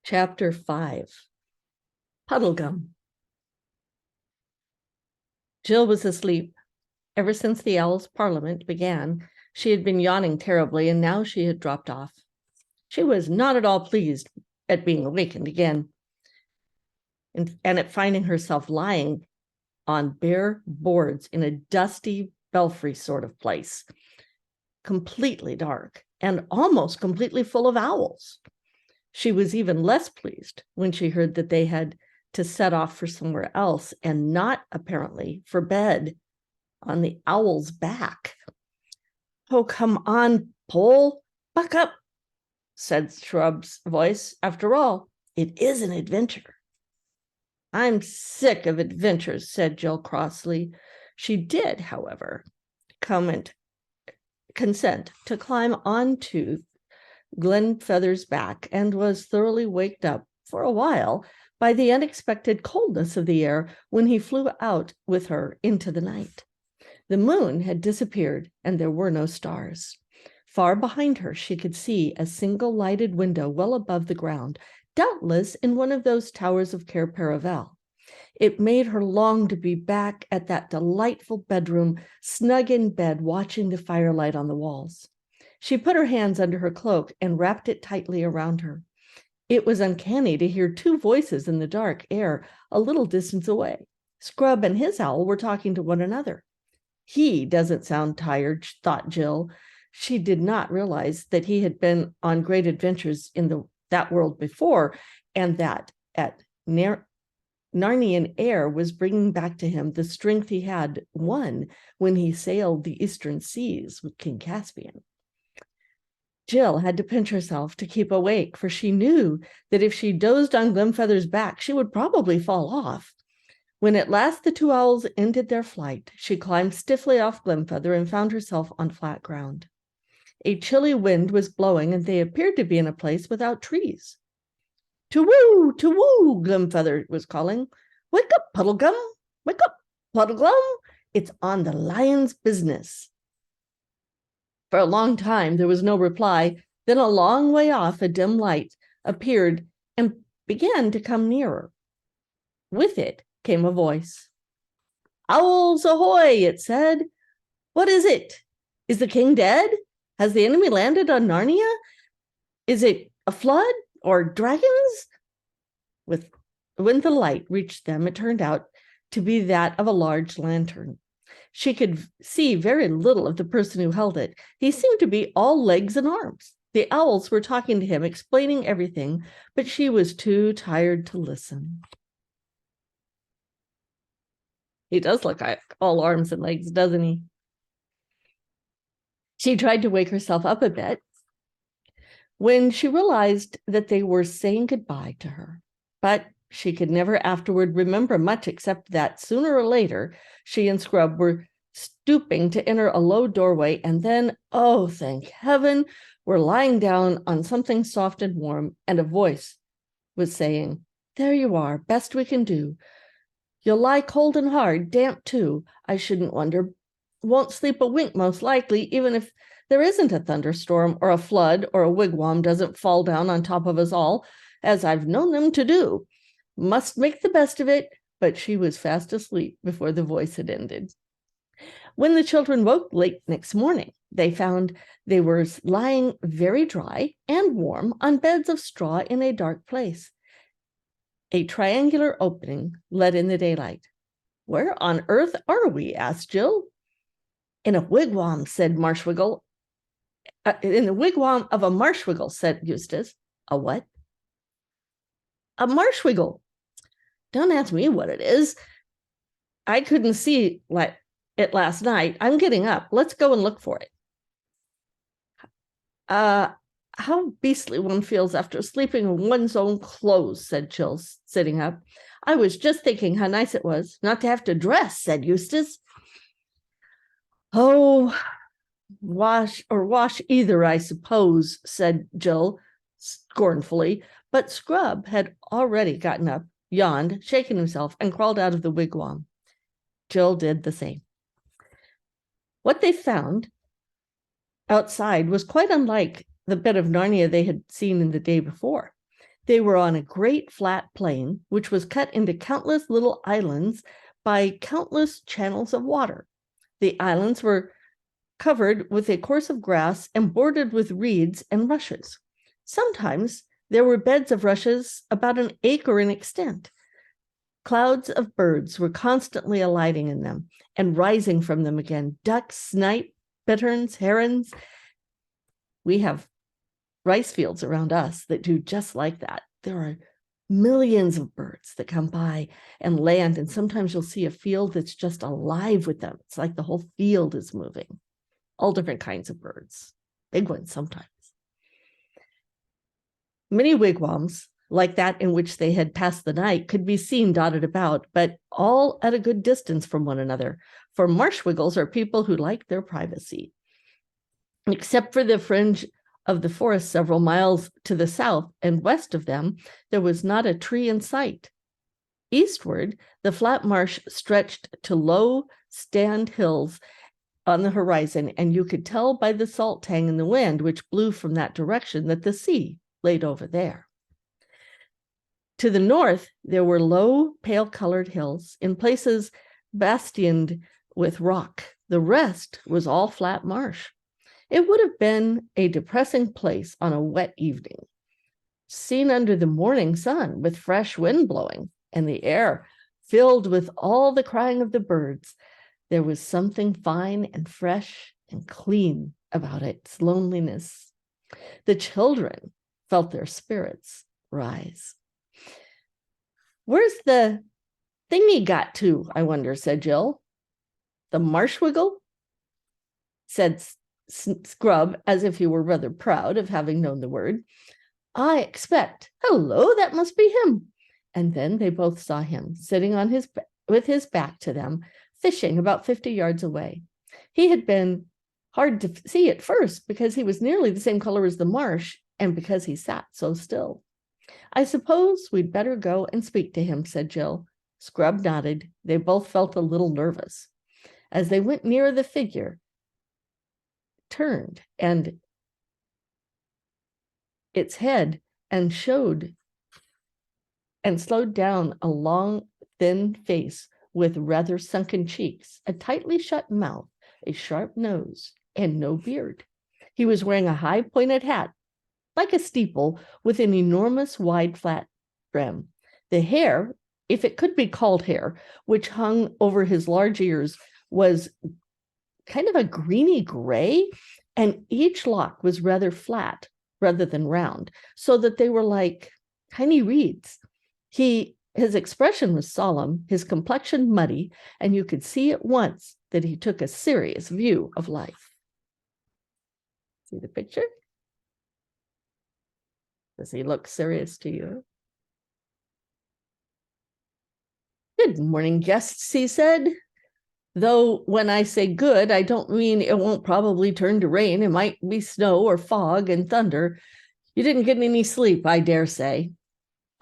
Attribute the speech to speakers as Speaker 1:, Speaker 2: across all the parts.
Speaker 1: Chapter 5. Puddlegum. Jill was asleep. Ever since the Owls' Parliament began, she had been yawning terribly, and now she had dropped off. She was not at all pleased at being awakened again, and at finding herself lying on bare boards in a dusty belfry sort of place, completely dark and almost completely full of owls. She was even less pleased when she heard that they had to set off for somewhere else, and not apparently for bed on the owl's back. "Oh, come on, Pole, buck up," said Shrub's voice. "After all, it is an adventure." "I'm sick of adventures," said Jill crossly. She did, however, consent to climb onto Glenfeather's back, and was thoroughly waked up for a while by the unexpected coldness of the air when he flew out with her into the night. The moon had disappeared, and there were no stars. Far behind her, she could see a single lighted window well above the ground, doubtless in one of those towers of Cair Paravel. It made her long to be back at that delightful bedroom, snug in bed, watching the firelight on the walls. She put her hands under her cloak and wrapped it tightly around her. It was uncanny to hear two voices in the dark air a little distance away. Scrub and his owl were talking to one another. "He doesn't sound tired," thought Jill. She did not realize that he had been on great adventures in that world before, and that at Narnian air was bringing back to him the strength he had won when he sailed the eastern seas with King Caspian. Jill had to pinch herself to keep awake, for she knew that if she dozed on Glenfeather's back, she would probably fall off. When at last the two owls ended their flight, she climbed stiffly off Glenfeather and found herself on flat ground. A chilly wind was blowing, and they appeared to be in a place without trees. "To-woo, to-woo," Glenfeather was calling. "Wake up, Puddlegum, wake up, Puddlegum. It's on the lion's business." For a long time, there was no reply. Then a long way off, a dim light appeared and began to come nearer. With it came a voice. "Owls ahoy," it said. "What is it? Is the king dead? Has the enemy landed on Narnia? Is it a flood or dragons?" When the light reached them, it turned out to be that of a large lantern. She could see very little of the person who held it. He seemed to be all legs and arms. The owls were talking to him, explaining everything, but she was too tired to listen. He does look like all arms and legs, doesn't he? She tried to wake herself up a bit when she realized that they were saying goodbye to her, but she could never afterward remember much except that sooner or later she and Scrub were stooping to enter a low doorway, and then, oh, thank heaven, were lying down on something soft and warm, and a voice was saying, "There you are, best we can do. You'll lie cold and hard, damp too, I shouldn't wonder. Won't sleep a wink most likely, even if there isn't a thunderstorm or a flood or a wigwam doesn't fall down on top of us all, as I've known them to do. Must make the best of it." But she was fast asleep before the voice had ended. When the children woke late next morning, they found they were lying very dry and warm on beds of straw in a dark place. A triangular opening let in the daylight. "Where on earth are we?" asked Jill. "In a wigwam," said Marshwiggle. "In the wigwam of a Marshwiggle," said Eustace. "A what?" "A Marshwiggle. Don't ask me what it is. I couldn't see it last night. I'm getting up. Let's go and look for it." How beastly one feels after sleeping in one's own clothes," said Jill, sitting up. "I was just thinking how nice it was not to have to dress," said Eustace. "Oh, wash either, I suppose," said Jill scornfully. But Scrub had already gotten up, yawned, shaken himself, and crawled out of the wigwam. Jill did the same. What they found outside was quite unlike the bit of Narnia they had seen in the day before. They were on a great flat plain, which was cut into countless little islands by countless channels of water. The islands were covered with a course of grass and bordered with reeds and rushes. Sometimes there were beds of rushes about an acre in extent. Clouds of birds were constantly alighting in them and rising from them again. Ducks, snipe, bitterns, herons. We have rice fields around us that do just like that. There are millions of birds that come by and land, and sometimes you'll see a field that's just alive with them. It's like the whole field is moving. All different kinds of birds, big ones sometimes. Many wigwams, like that in which they had passed the night, could be seen dotted about, but all at a good distance from one another, for marsh-wiggles are people who like their privacy. Except for the fringe of the forest several miles to the south and west of them, there was not a tree in sight. Eastward, the flat marsh stretched to low stand hills on the horizon, and you could tell by the salt tang in the wind, which blew from that direction, that the sea laid over there. To the north, there were low, pale-colored hills, in places bastioned with rock. The rest was all flat marsh. It would have been a depressing place on a wet evening, seen under the morning sun with fresh wind blowing and the air filled with all the crying of the birds. There was something fine and fresh and clean about its loneliness. The children felt their spirits rise. "Where's the thingy got to, I wonder," said Jill. "The marsh-wiggle?" said Scrub, as if he were rather proud of having known the word. "I expect. Hello, that must be him." And then they both saw him sitting on with his back to them, fishing about 50 yards away. He had been hard to see at first because he was nearly the same color as the marsh and because he sat so still. "I suppose we'd better go and speak to him," said Jill. Scrub nodded. They both felt a little nervous. As they went nearer, the figure turned and its head and slowed down a long, thin face with rather sunken cheeks, a tightly shut mouth, a sharp nose, and no beard. He was wearing a high pointed hat, like a steeple, with an enormous wide flat brim. The hair, if it could be called hair, which hung over his large ears, was kind of a greeny gray, and each lock was rather flat rather than round, so that they were like tiny reeds. His expression was solemn, his complexion muddy, and you could see at once that he took a serious view of life. See the picture? Does he look serious to you? "Good morning, guests," he said. "Though when I say good, I don't mean it won't probably turn to rain. It might be snow or fog and thunder. You didn't get any sleep, I dare say."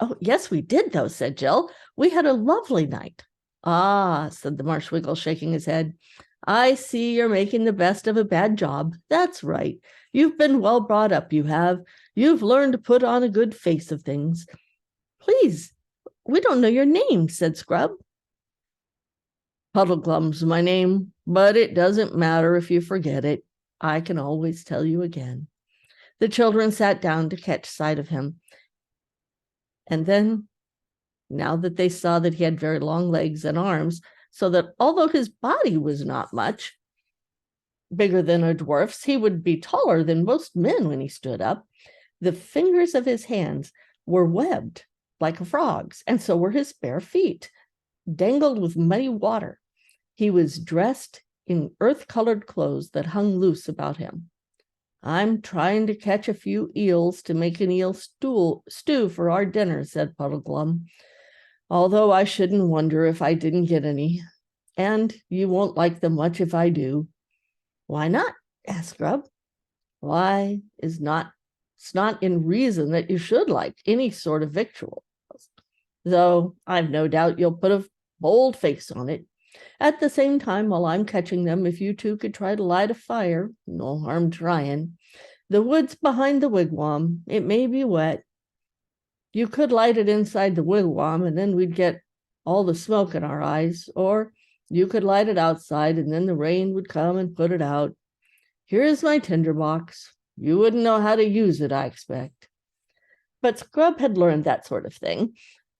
Speaker 1: "Oh, yes, we did, though," said Jill. "We had a lovely night." "Ah," said the marsh-wiggle, shaking his head. "I see you're making the best of a bad job. That's right. You've been well brought up, you have. You've learned to put on a good face of things." "Please, we don't know your name," said Scrub. "Puddleglum's my name, but it doesn't matter if you forget it. I can always tell you again." The children sat down to catch sight of him. And then, now that they saw that he had very long legs and arms, so that although his body was not much bigger than a dwarf's, he would be taller than most men when he stood up. The fingers of his hands were webbed like a frog's, and so were his bare feet, dangled with muddy water. He was dressed in earth-colored clothes that hung loose about him. "I'm trying to catch a few eels to make an eel stew for our dinner," said Puddleglum, "although I shouldn't wonder if I didn't get any. And you won't like them much if I do." "Why not?" asked Scrub. "Why, it's not in reason that you should like any sort of victual, though I've no doubt you'll put a bold face on it. At the same time, while I'm catching them, if you two could try to light a fire, no harm trying. The wood's behind the wigwam. It may be wet." You could light it inside the wigwam, and then we'd get all the smoke in our eyes, or you could light it outside, and then the rain would come and put it out. Here is my tinderbox. You wouldn't know how to use it, I expect." But Scrub had learned that sort of thing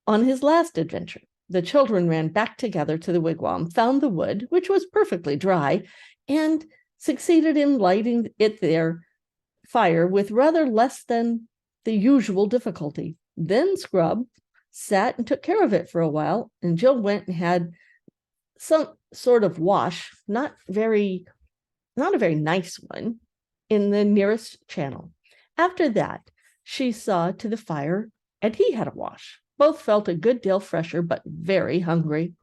Speaker 1: on his last adventure. The children ran back together to the wigwam, found the wood, which was perfectly dry, and succeeded in lighting it their fire with rather less than the usual difficulty. Then Scrub sat and took care of it for a while, and Jill went and had some sort of wash, not a very nice one, in the nearest channel. After that, she saw to the fire, and he had a wash. Both felt a good deal fresher, but very hungry.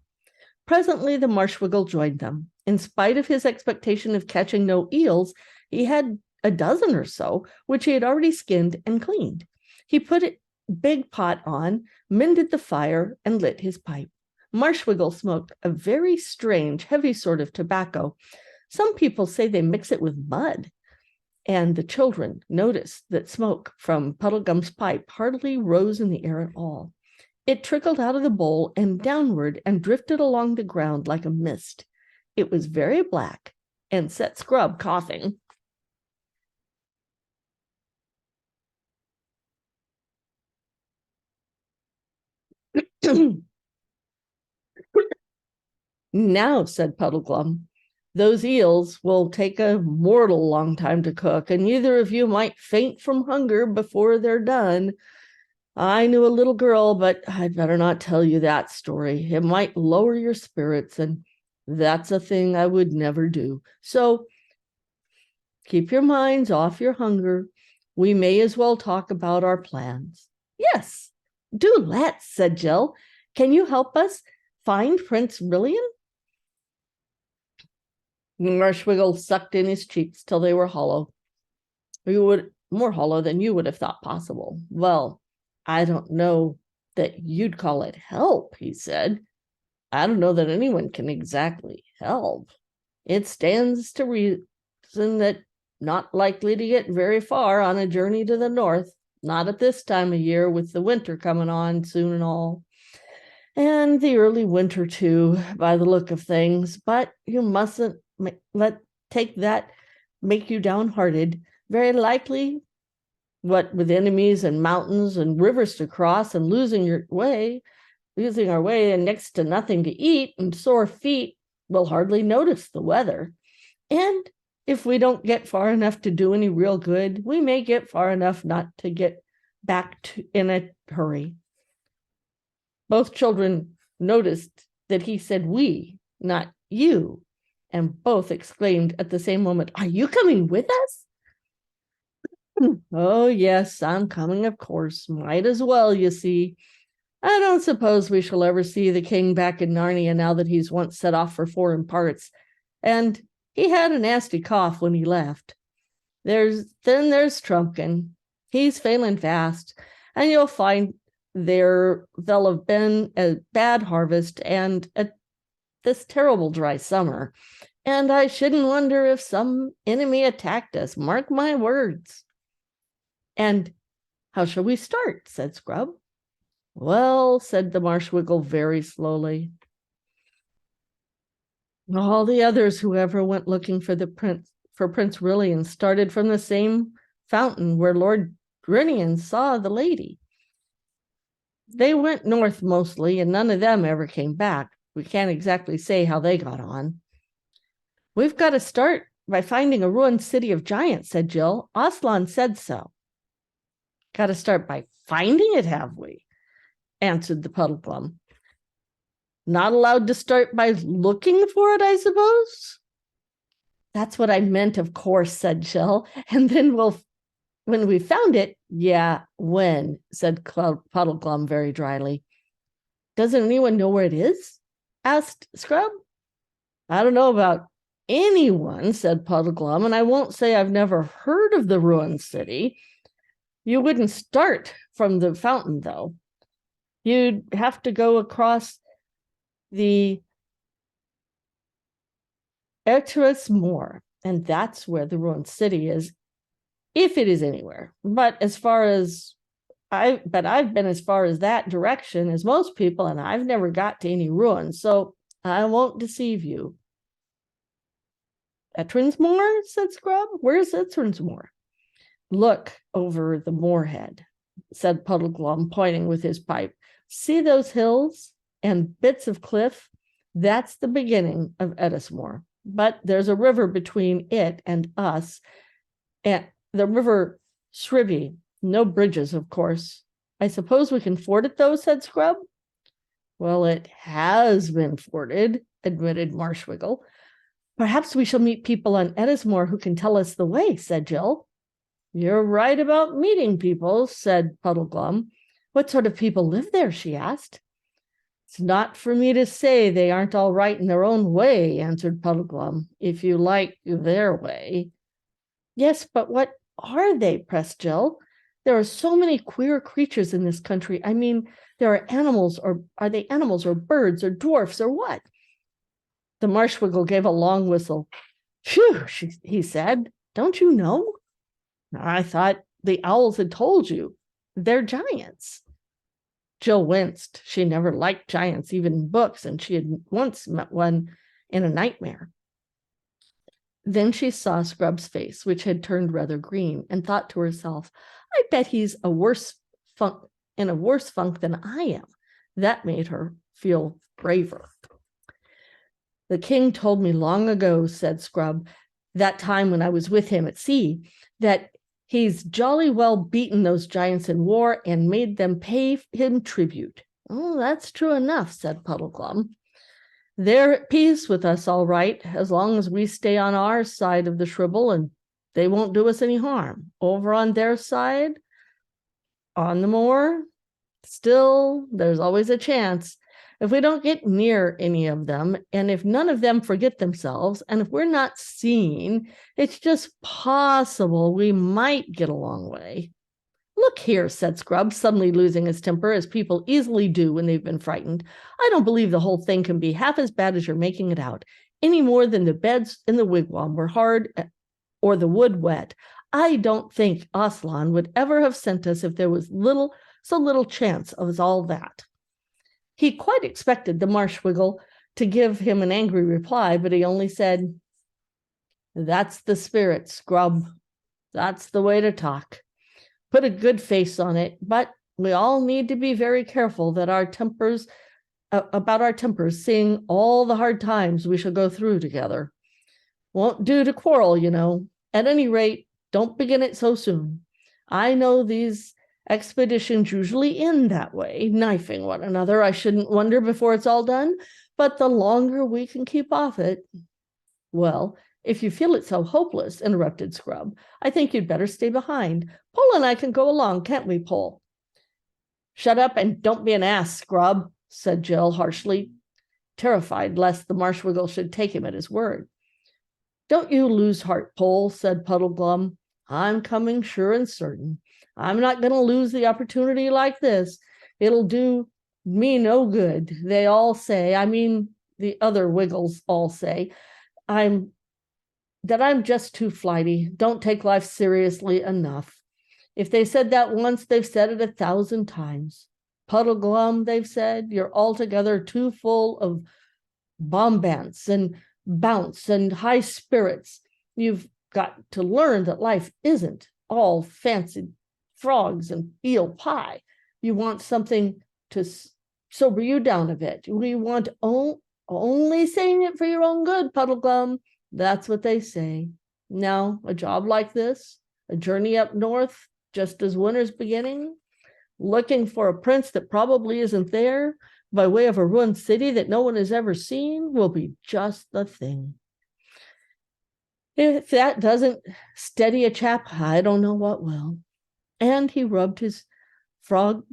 Speaker 1: Presently, the Marshwiggle joined them. In spite of his expectation of catching no eels, he had a dozen or so, which he had already skinned and cleaned. He put a big pot on, mended the fire, and lit his pipe. Marshwiggle smoked a very strange, heavy sort of tobacco. Some people say they mix it with mud. And the children noticed that smoke from Puddlegum's pipe hardly rose in the air at all. It trickled out of the bowl and downward and drifted along the ground like a mist. It was very black and set Scrub coughing. "Now," said Puddleglum, "those eels will take a mortal long time to cook, and either of you might faint from hunger before they're done. I knew a little girl, but I'd better not tell you that story. It might lower your spirits, and that's a thing I would never do. So keep your minds off your hunger. We may as well talk about our plans." "Yes, do let's," said Jill. "Can you help us find Prince Brillian?" Marshwiggle sucked in his cheeks till they were hollow. More hollow than you would have thought possible. "Well, I don't know that you'd call it help," he said. "I don't know that anyone can exactly help. It stands to reason that not likely to get very far on a journey to the north, not at this time of year with the winter coming on soon and all. And the early winter too, by the look of things, but you mustn't take that make you downhearted. Very likely, what with enemies and mountains and rivers to cross and losing our way and next to nothing to eat and sore feet, we'll hardly notice the weather. And if we don't get far enough to do any real good, we may get far enough not to get back in a hurry." Both children noticed that he said we, not you, and both exclaimed at the same moment, "Are you coming with us?" "Oh, yes, I'm coming, of course. Might as well, you see. I don't suppose we shall ever see the king back in Narnia now that he's once set off for foreign parts. And he had a nasty cough when he left. There's Trumpkin. He's failing fast, and you'll find there'll have been a bad harvest and this terrible dry summer. And I shouldn't wonder if some enemy attacked us. Mark my words." "And how shall we start?" said Scrub. "Well," said the Marshwiggle very slowly, "all the others who ever went looking for Prince Rilian started from the same fountain where Lord Grinion saw the lady. They went north mostly, and none of them ever came back. We can't exactly say how they got on." "We've got to start by finding a ruined city of giants," said Jill. "Aslan said so." "Got to start by finding it, have we?" answered the Puddleglum. "Not allowed to start by looking for it, I suppose?" "That's what I meant, of course," said Jill. "And then when we found it." "Yeah, when," said Puddleglum very dryly. "Doesn't anyone know where it is?" asked Scrub. "I don't know about anyone," said Puddleglum, "and I won't say I've never heard of the ruined city. You wouldn't start from the fountain, though. You'd have to go across the Ertuas Moor, and that's where the ruined city is, if it is anywhere. But as far as but I've been as far as that direction as most people, and I've never got to any ruins, so I won't deceive you. Ettrinsmore, said Scrub. Where's Ettrinsmore? Look over the moorhead, said Puddleglum, pointing with his pipe. See those hills and bits of cliff? That's the beginning of Ettismore. But there's a river between it and us, and the river Shrivey. No bridges, of course. I suppose we can ford it, though, said Scrub. Well, it has been forded, admitted Marshwiggle. Perhaps we shall meet people on Ettismore who can tell us the way, said Jill. You're right about meeting people, said Puddleglum. What sort of people live there, she asked. It's not for me to say they aren't all right in their own way, answered Puddleglum, if you like their way. Yes, but what are they, pressed Jill. There are so many queer creatures in this country. I mean, there are animals, or are they animals or birds or dwarfs or what? The Marshwiggle gave a long whistle. Phew, he said. Don't you know? I thought the owls had told you. They're giants. Jill winced. She never liked giants, even in books, and she had once met one in a nightmare. Then she saw Scrub's face, which had turned rather green, and thought to herself, I bet he's in a worse funk than I am. That made her feel braver. The king told me long ago, said Scrub, that time when I was with him at sea, that he's jolly well beaten those giants in war and made them pay him tribute. Oh, that's true enough, said Puddleglum. They're at peace with us, all right, as long as we stay on our side of the Shribble and they won't do us any harm. Over on their side, on the moor, still, there's always a chance. If we don't get near any of them, and if none of them forget themselves, and if we're not seen, it's just possible we might get a long way. Look here, said Scrub, suddenly losing his temper, as people easily do when they've been frightened. I don't believe the whole thing can be half as bad as you're making it out, any more than the beds in the wigwam were hard or the wood wet. I don't think Aslan would ever have sent us if there was so little chance of all that. He quite expected the Marshwiggle to give him an angry reply, but he only said, That's the spirit, Scrub. That's the way to talk. Put a good face on it, but we all need to be very careful that about our tempers, seeing all the hard times we shall go through together. Won't do to quarrel, you know. At any rate, don't begin it so soon. I know these expeditions usually end that way, knifing one another. I shouldn't wonder before it's all done, but the longer we can keep off it. Well, if you feel it so hopeless, interrupted Scrub, I think you'd better stay behind. Pole and I can go along, can't we, Pole? Shut up and don't be an ass, Scrub, said Jill harshly, terrified lest the Marshwiggle should take him at his word. Don't you lose heart, Pole, said Puddleglum. I'm coming sure and certain. I'm not going to lose the opportunity like this. It'll do me no good. They all say, I mean, the other Wiggles all say, I'm just too flighty, don't take life seriously enough. If they said that once, they've said it 1,000 times. Puddleglum, they've said, you're altogether too full of bombance and bounce and high spirits. You've got to learn that life isn't all fancy frogs and eel pie. You want something to sober you down a bit. We want only saying it for your own good, Puddleglum. That's what they say. Now, a job like this, a journey up north, just as winter's beginning, looking for a prince that probably isn't there, by way of a ruined city that no one has ever seen, will be just the thing. If that doesn't steady a chap, I don't know what will. And he rubbed his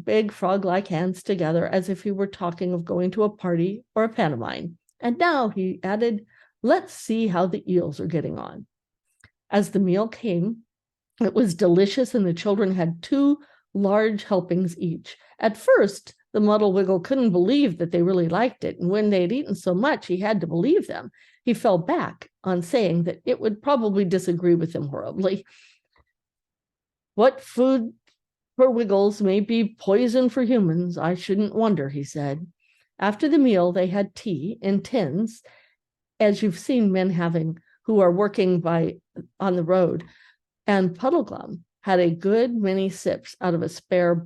Speaker 1: big frog-like hands together as if he were talking of going to a party or a pantomime. And now, he added, let's see how the eels are getting on. As the meal came, it was delicious, and the children had 2 large helpings each. At first, the Muddlewiggle couldn't believe that they really liked it, and when they had eaten so much, he had to believe them. He fell back on saying that it would probably disagree with him horribly. What food For Wiggles may be poison for humans. I shouldn't wonder, he said. After the meal, they had tea in tins, as you've seen men having who are working on the road. And Puddleglum had a good many sips out of a square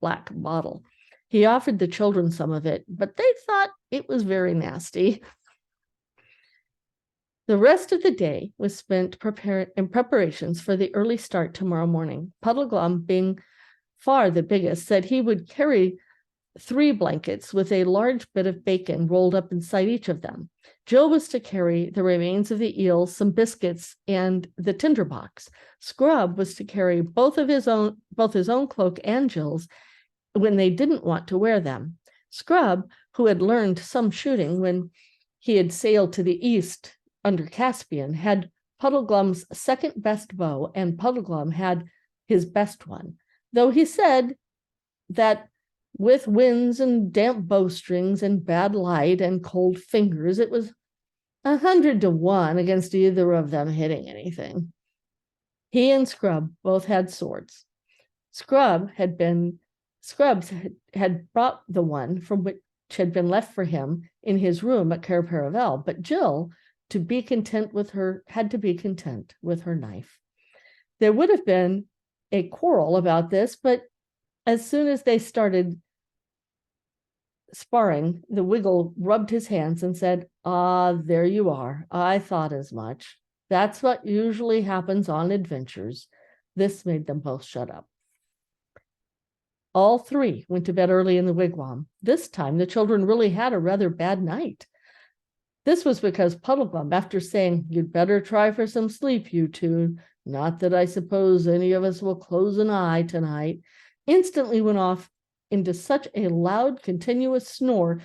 Speaker 1: black bottle. He offered the children some of it, but they thought it was very nasty. The rest of the day was spent in preparations for the early start tomorrow morning. Puddleglum, being far the biggest, said he would carry 3 blankets with a large bit of bacon rolled up inside each of them. Jill was to carry the remains of the eels, some biscuits, and the tinderbox. Scrub was to carry both his own cloak and Jill's when they didn't want to wear them. Scrub, who had learned some shooting when he had sailed to the east under Caspian, had Puddleglum's second best bow, and Puddleglum had his best one, though he said that with winds and damp bowstrings and bad light and cold fingers, it was 100 to 1 against either of them hitting anything. He and Scrub both had swords. Scrubs had brought the one from which had been left for him in his room at Cair Paravel, but Jill, had to be content with her knife. There would have been a quarrel about this, but as soon as they started sparring, the Wiggle rubbed his hands and said, there you are. I thought as much. That's what usually happens on adventures. This made them both shut up. All 3 went to bed early in the wigwam. This time, the children really had a rather bad night. This was because Puddleglum, after saying, "You'd better try for some sleep, you 2, not that I suppose any of us will close an eye tonight," instantly went off into such a loud, continuous snore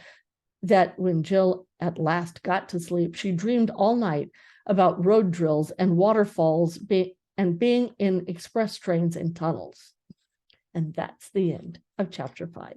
Speaker 1: that when Jill at last got to sleep, she dreamed all night about road drills and waterfalls being in express trains and tunnels. And that's the end of chapter 5.